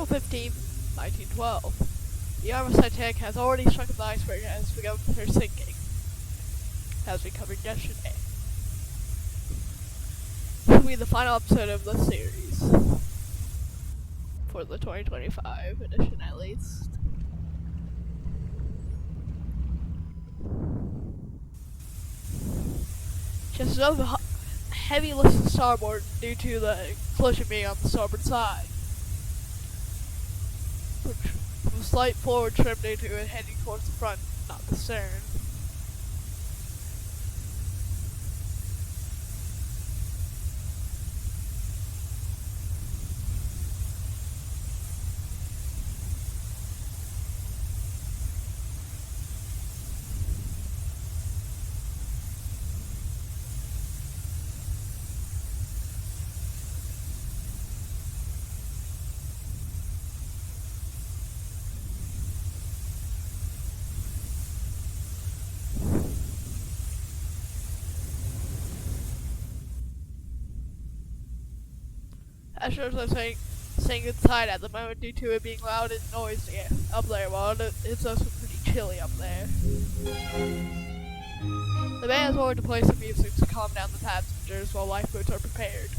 15th, 1912. The R.M.S Titanic has already struck the iceberg and has begun her sinking, as we covered yesterday. This will be the final episode of this series, for the 2025 edition at least. Just another heavy lift to starboard due to the collision being on the starboard side. From slight forward trim due to it heading towards the front, not the stern. Passengers are staying inside at the moment due to it being loud and noisy up there, while it's also pretty chilly up there. The band has ordered to play some music to calm down the passengers while lifeboats are prepared.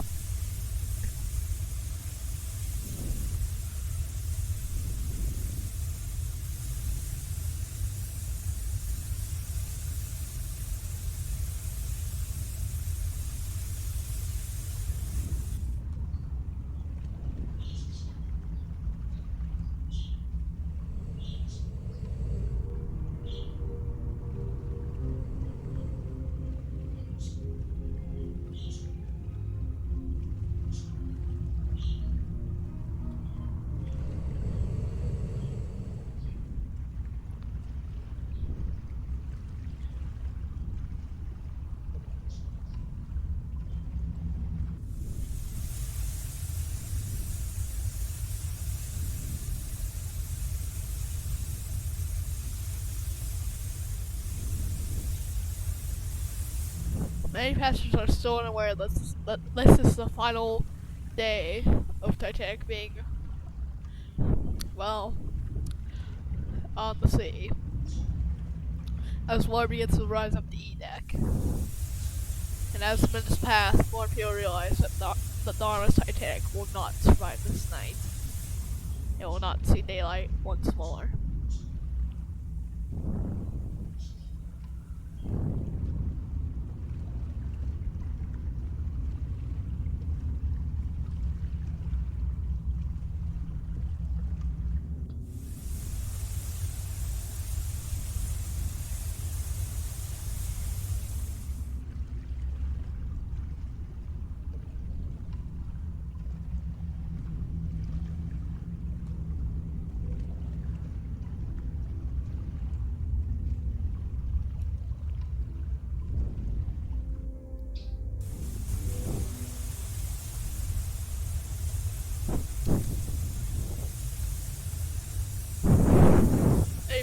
Many passengers are still unaware that this is the final day of Titanic being, well, on the sea, as water begins to rise up the E-deck. And as the minutes pass, more people realize that the R.M.S Titanic will not survive this night. It will not see daylight once more.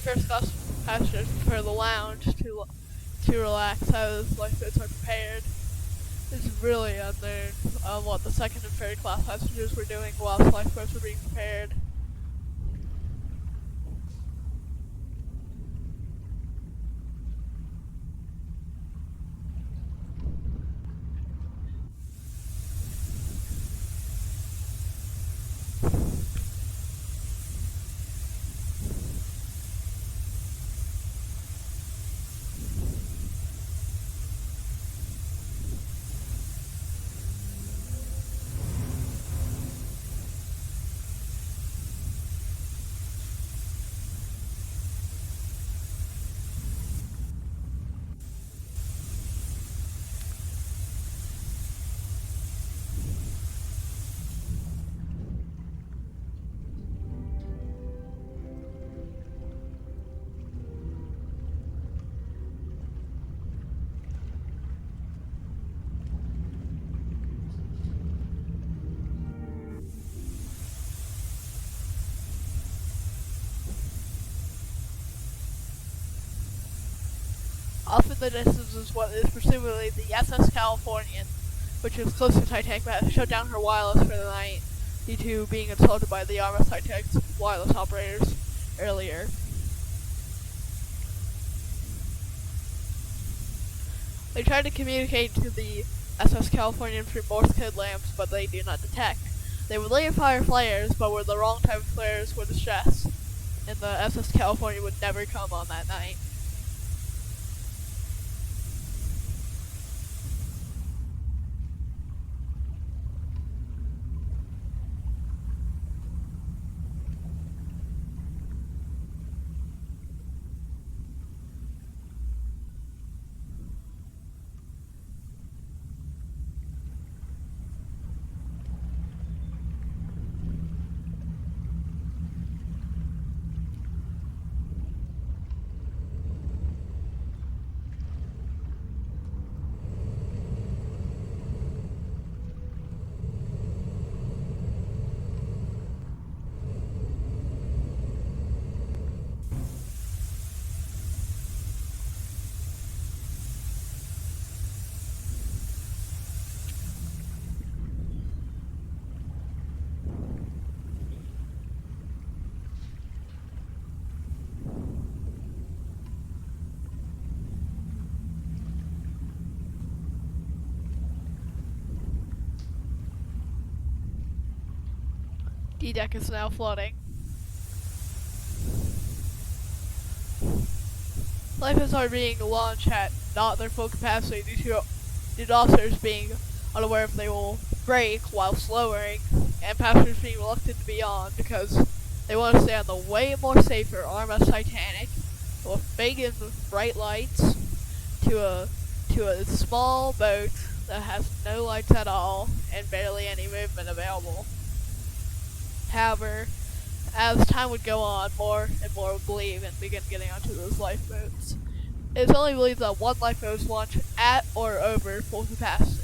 First class passengers prefer the lounge to relax as lifeboats are prepared. It's really unlearned what the second and third class passengers were doing whilst lifeboats were being prepared. Off in the distance is what is presumably the SS Californian, which is close to Titanic but has shut down her wireless for the night due to being insulted by the R.M.S Titanic's wireless operators earlier. They tried to communicate to the SS Californian through Morse code lamps, but they do not detect. They would later fire flares, but were the wrong type of flares for distress, and the SS California would never come on that night. D-Deck is now flooding. Lifeboats are being launched at not their full capacity due to officers being unaware if they will brake while slowing, and passengers being reluctant to be on because they want to stay on the way more safer R.M.S Titanic with big and bright lights to a small boat that has no lights at all and barely any movement available. However, as time would go on, more and more would believe and begin getting onto those lifeboats. It is only believed that one lifeboat is launched at or over full capacity.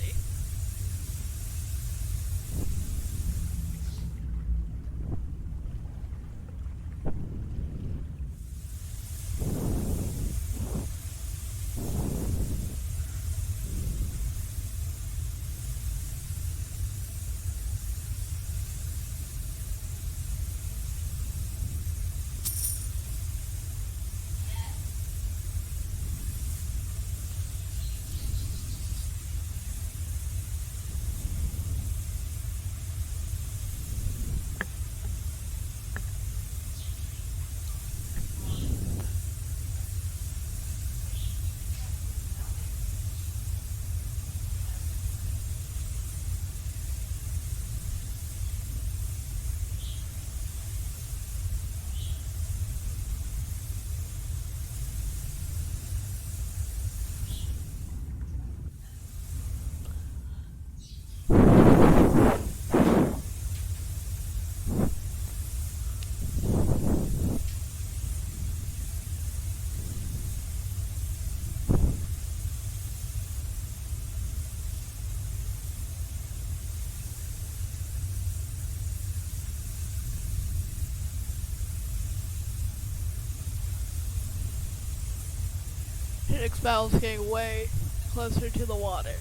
Titanic's bow is getting way closer to the water.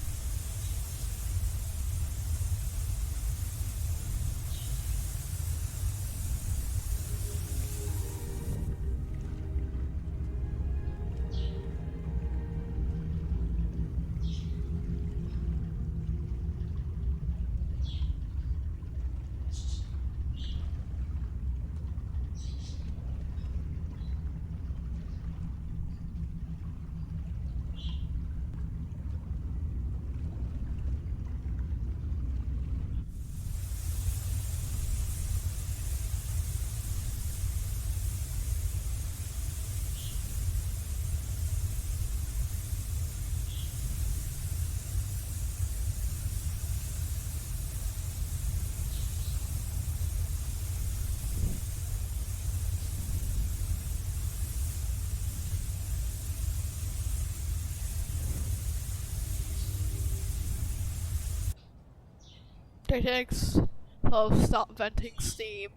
Titanic's hull stopped venting steam,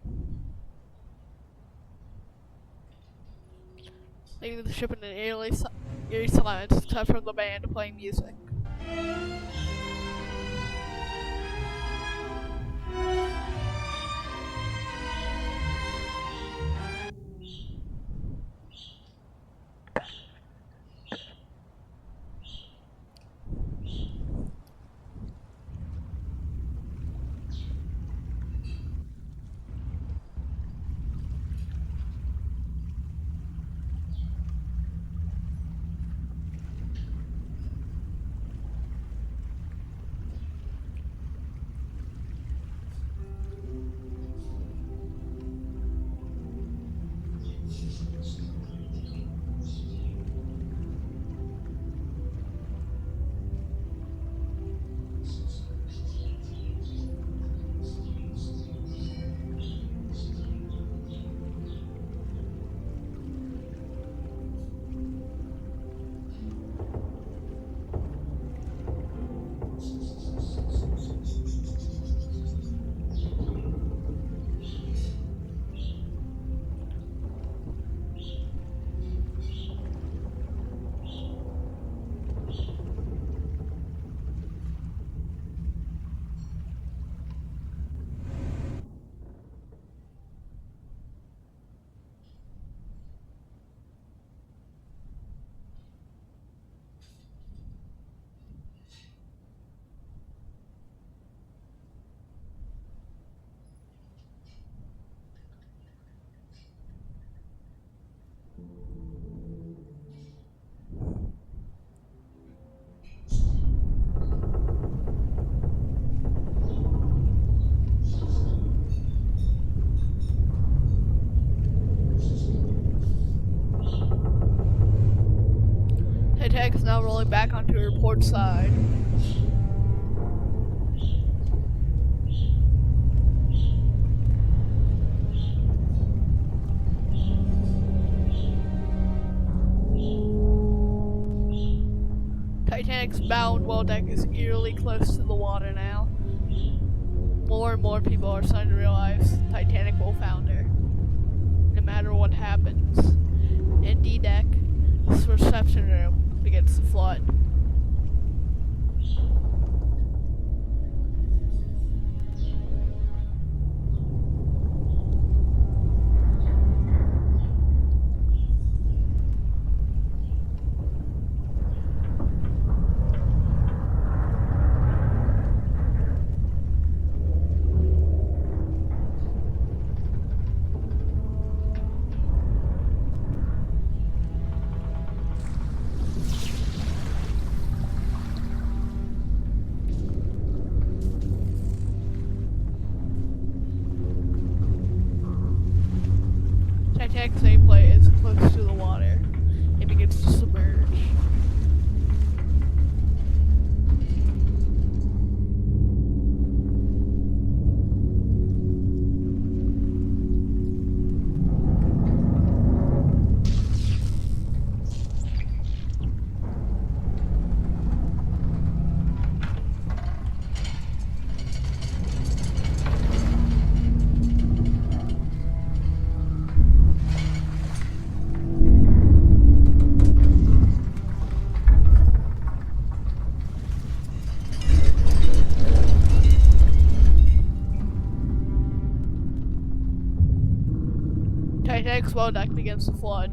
leaving the ship in an eerie silence except for the band playing music. Titanic is now rolling back onto her port side. Titanic's bow and well deck is eerily close to the water now. More and more people are starting to realize Titanic will founder, no matter what happens. In D-deck, this reception room begins to flood. Titanic's nameplate is close to the water. It begins to submerge. Titanic's well deck begins to flood.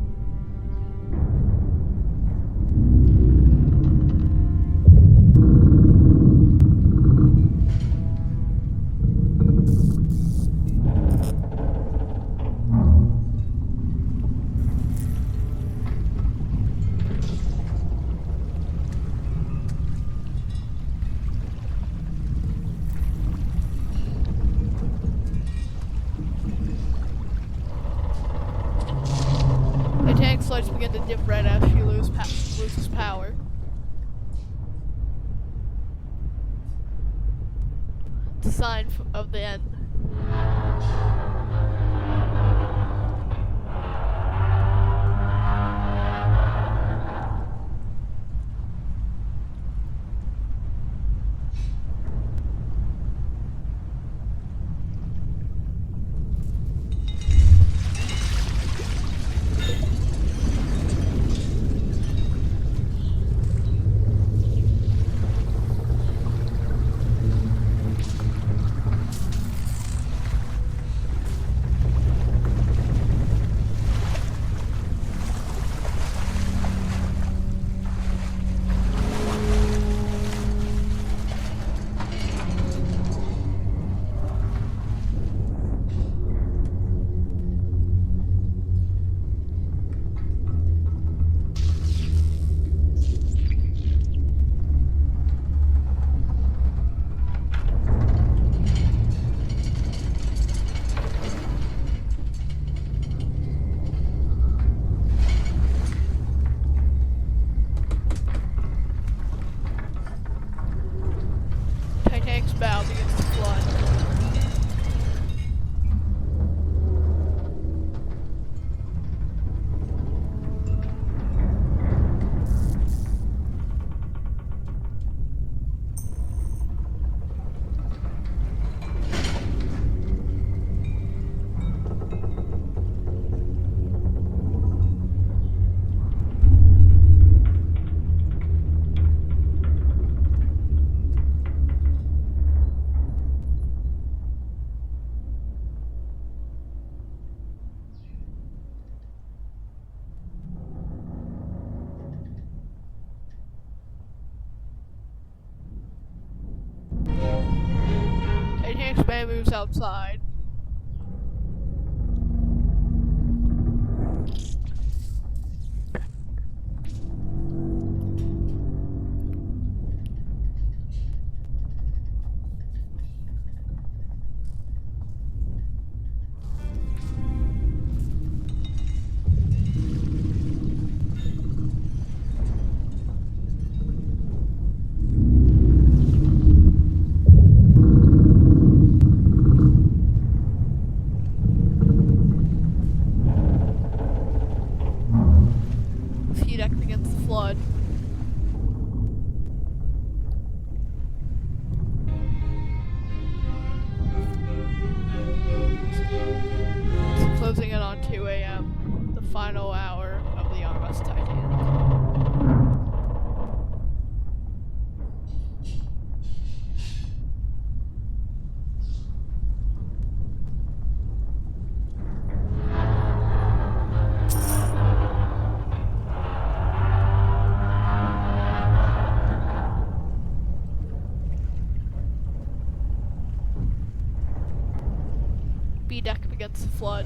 Titanic's lights begin to dip red as she loses power. It's a sign of the end. moves outside. Sea deck begins to flood. It's closing in on 2 a.m., the final hour of the R.M.S Titanic. B deck begins to flood.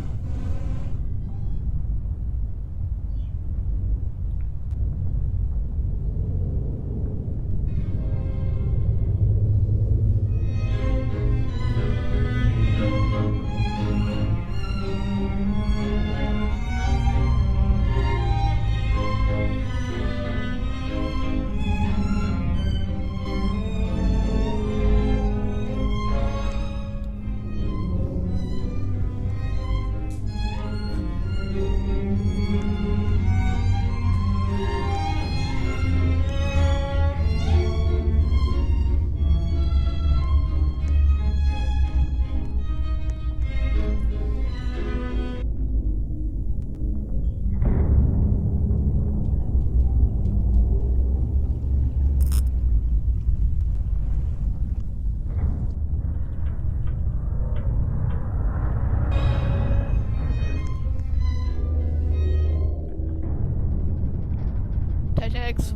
Titanic's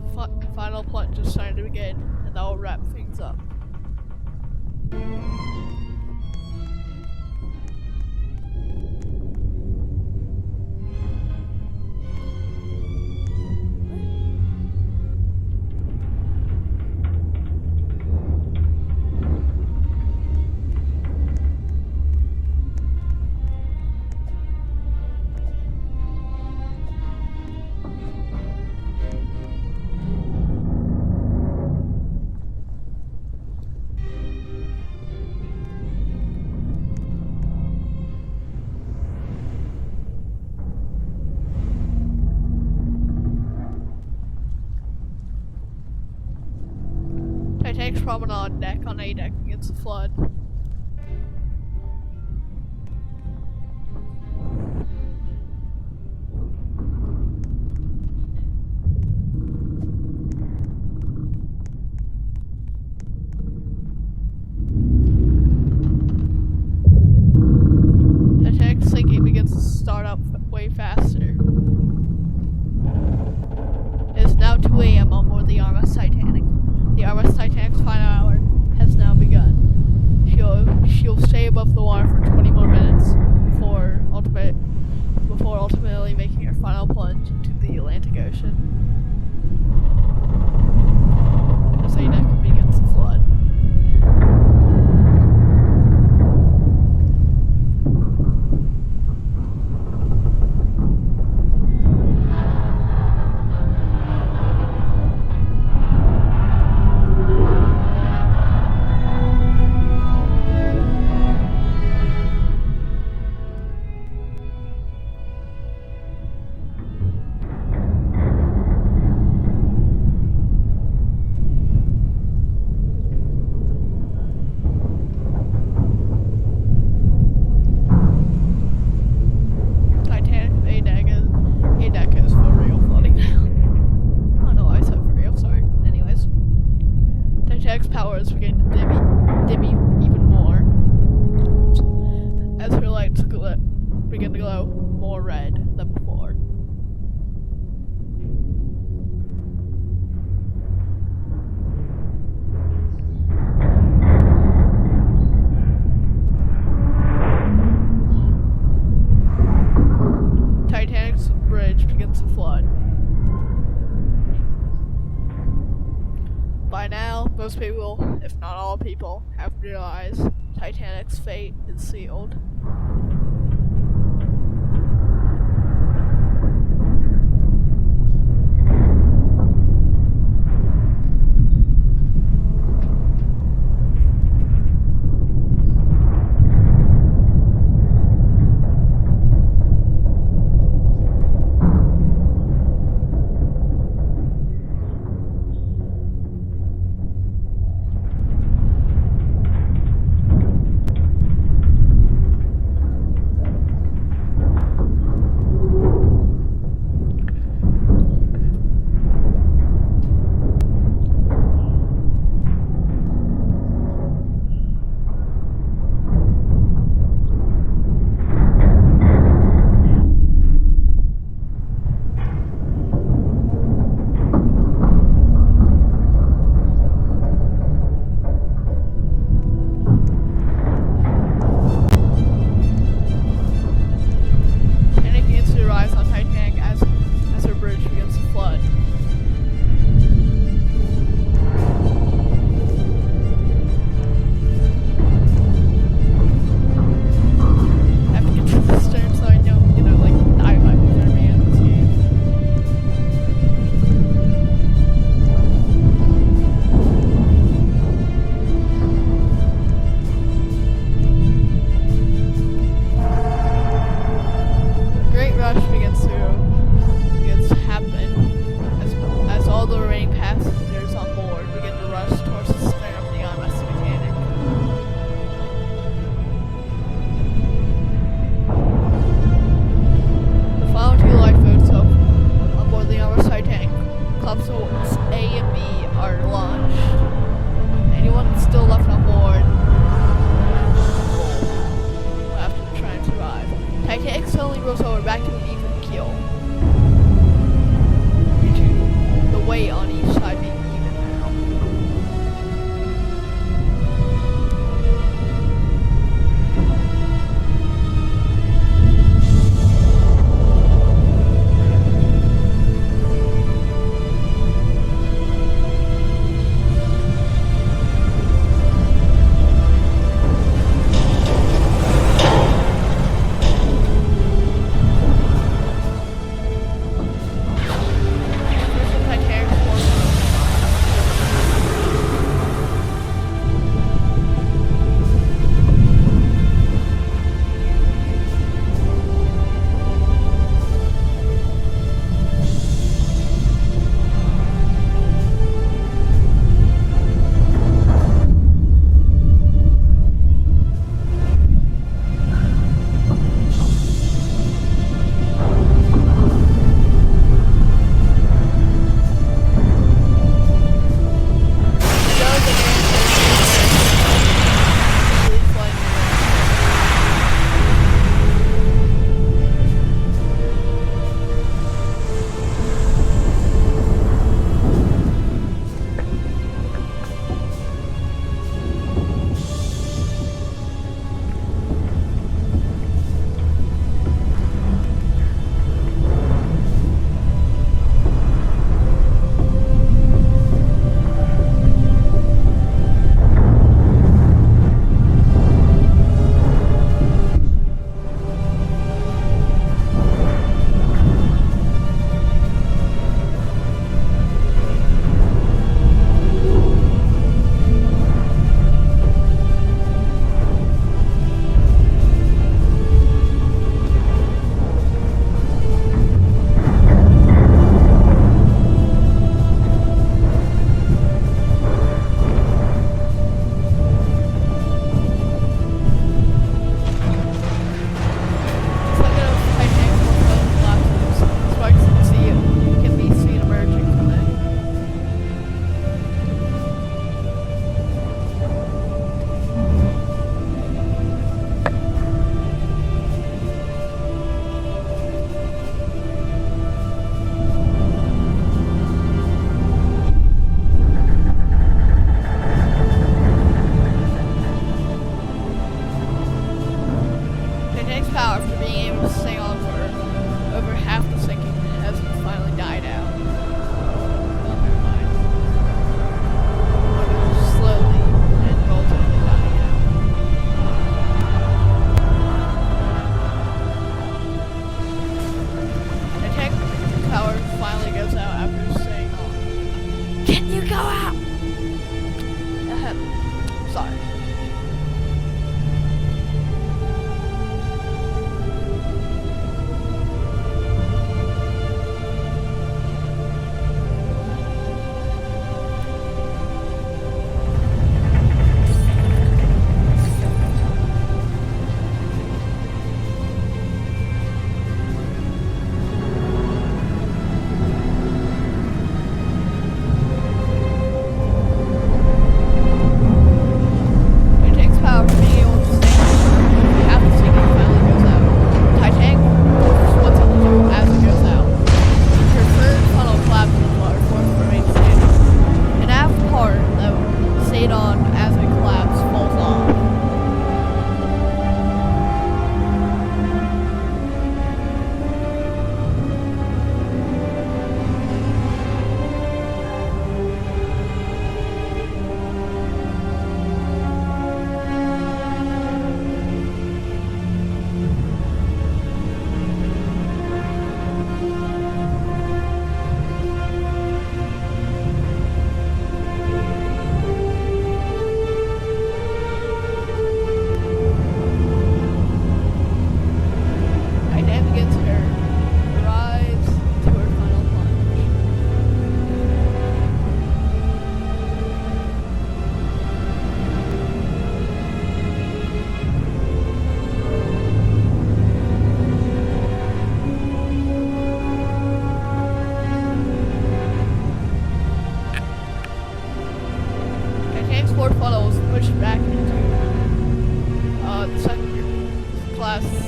final plunge is starting to begin, and that will wrap things up. Titanic's promenade deck on A deck begins to flood. Titanic's sinking begins to start up way faster. It is now 2 a.m. on board the R.M.S Titanic. The R.M.S Titanic's final hour has now begun. She'll stay above the water for 20 more minutes before ultimately making her final plunge into the Atlantic Ocean. As A deck begins to flood. Power is beginning to dim even more as her lights begin to glow more red than before. most people, if not all people, have realized Titanic's fate is sealed.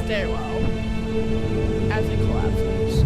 stairwell as it collapses.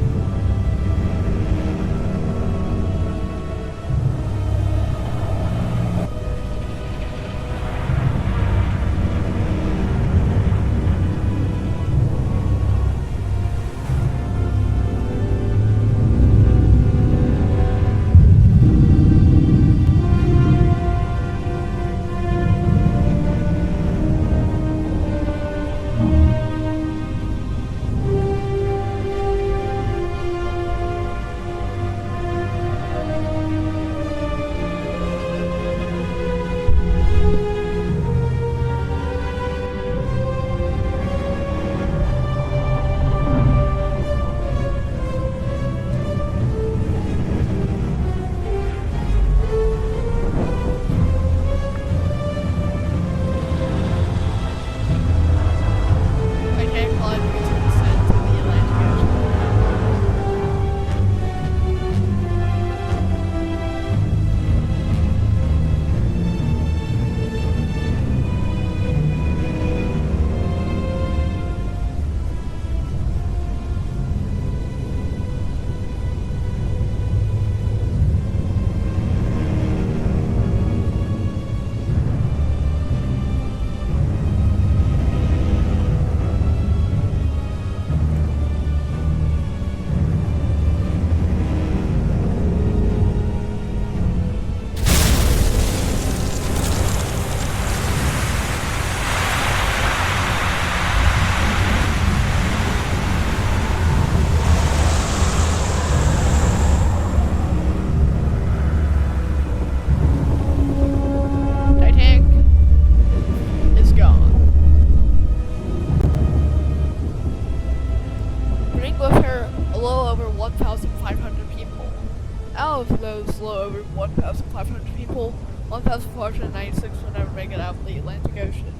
Out of those little over 1,500 people, 1,496 will never make it out of the Atlantic Ocean,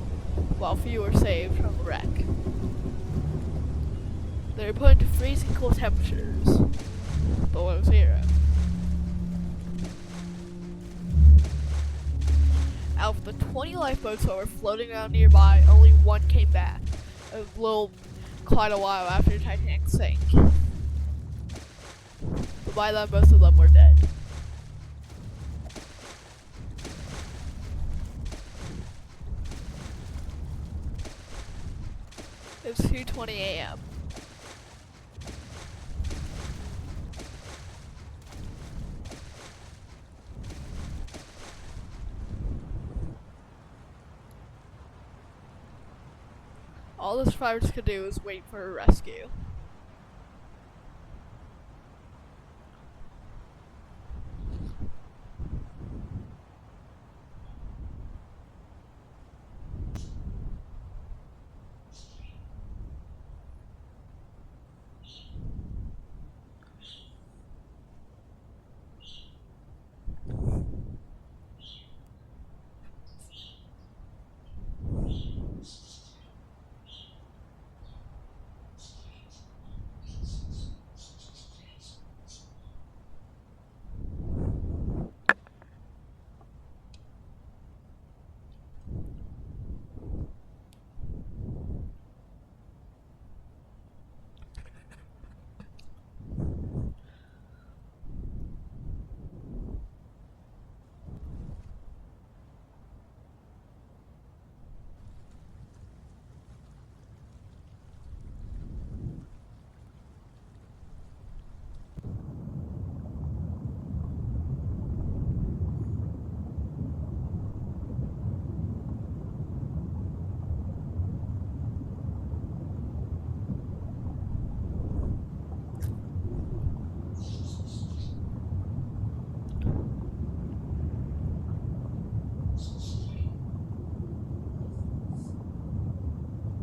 while few are saved from the wreck. They are put into freezing cold temperatures, below zero. Out of the 20 lifeboats that were floating around nearby, only one came back, quite a while after the Titanic sank. But by then, most of them were dead. It's 2:20 a.m. All the survivors could do was wait for a rescue.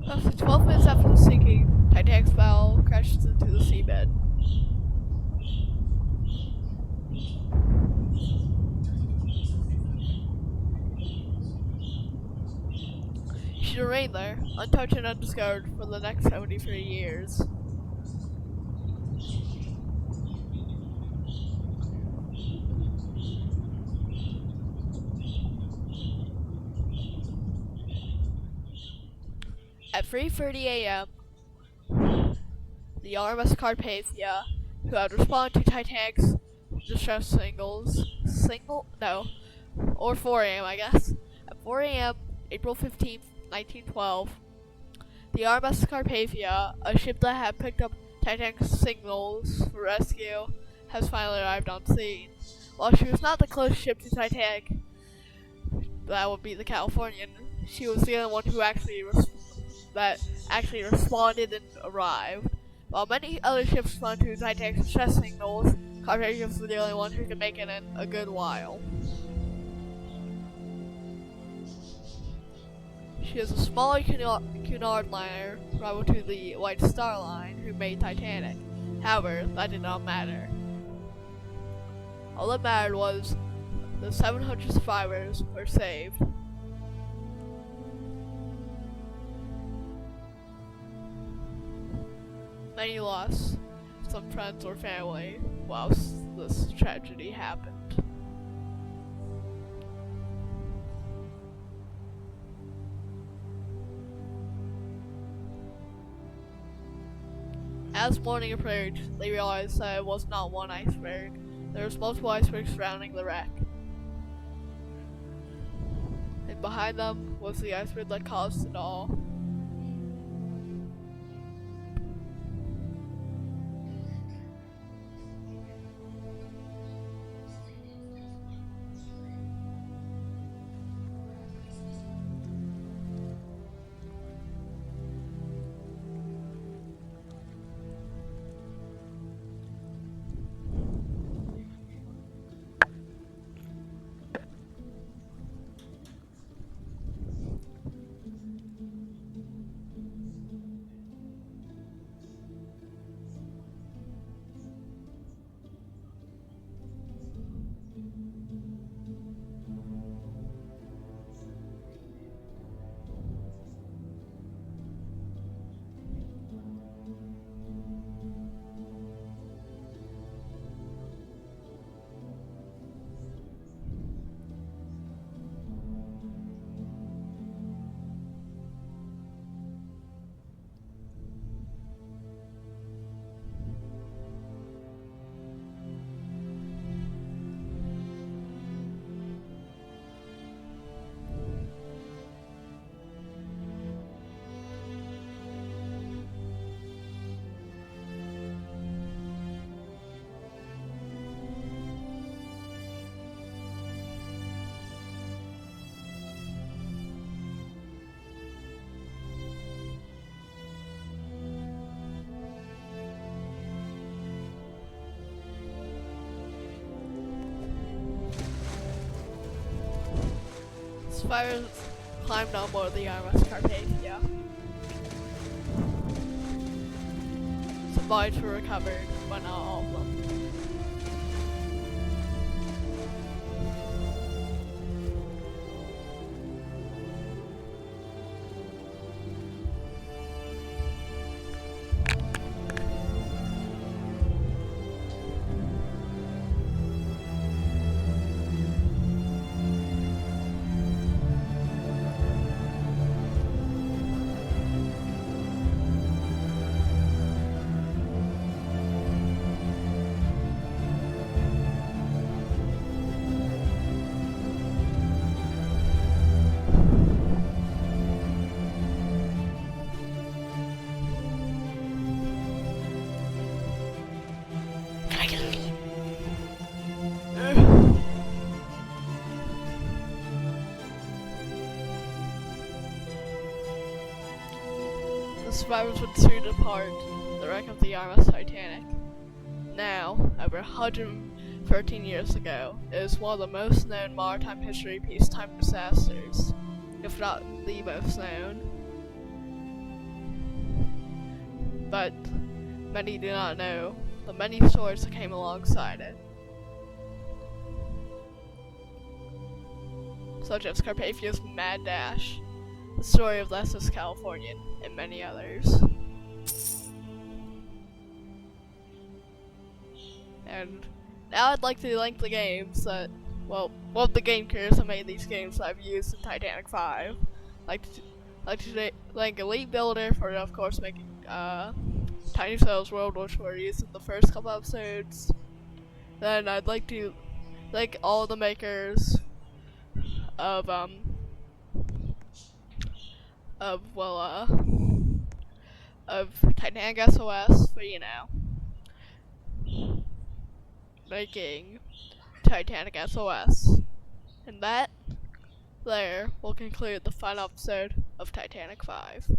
After 12 minutes after the sinking, Titanic's bow crashes into the seabed. She remained there, untouched and undiscovered, for the next 73 years. At 3:30 a.m., the R.M.S Carpathia, who had responded to Titanic's distress or 4 a.m. I guess. At 4 a.m., April 15th, 1912, the R.M.S Carpathia, a ship that had picked up Titanic's signals for rescue, has finally arrived on scene. While she was not the closest ship to Titanic, that would be the Californian, she was the only one who actually responded and arrived. While many other ships responded to Titanic's distress signals, Carpathia was the only one who could make it in a good while. She is a smaller Cunard liner, rival to the White Star Line, who made Titanic. However, that did not matter. All that mattered was the 700 survivors were saved. Many lost some friends or family whilst this tragedy happened. As morning approached, they realized that it was not one iceberg. There was multiple icebergs surrounding the wreck. And behind them was the iceberg that caused it all. Survivors climbed on board the R.M.S Carpathia. Some bodies were recovered, but not all of them. The survivors would soon depart the wreck of the R.M.S Titanic. Now, over 113 years ago, it is one of the most known maritime history peacetime disasters, if not the most known. But many do not know the many stories that came alongside it, such as Carpathia's Mad Dash, the story of Les's Californian, and many others. And now I'd like to link the games that, well, the game creators that made these games that I've used in Titanic 5. Like to link Elite Builder for, of course, making Tiny Sales World, which were used in the first couple episodes. Then I'd like to thank all the makers of well of Titanic SOS for making Titanic SOS. And that there will conclude the final episode of Titanic 5.